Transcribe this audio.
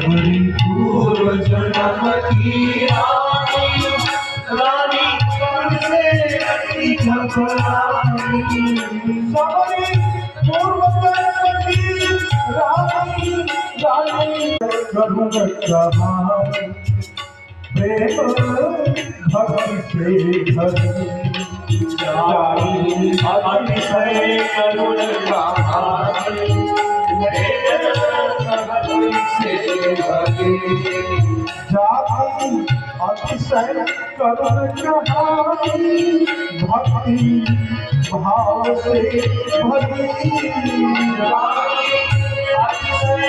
हमारी पूर्व जन्म की रानी, रानी से अति घबराई। हमारी पूर्व जन्म की रानी, रानी करूँ कहाँ प्रेम भक्ति से भरी जाई, अतिशय करुण कहानी भक्ति से भरी जाई, अतिशय करुण कहानी भक्ति भाव से भरी जाई, अतिशय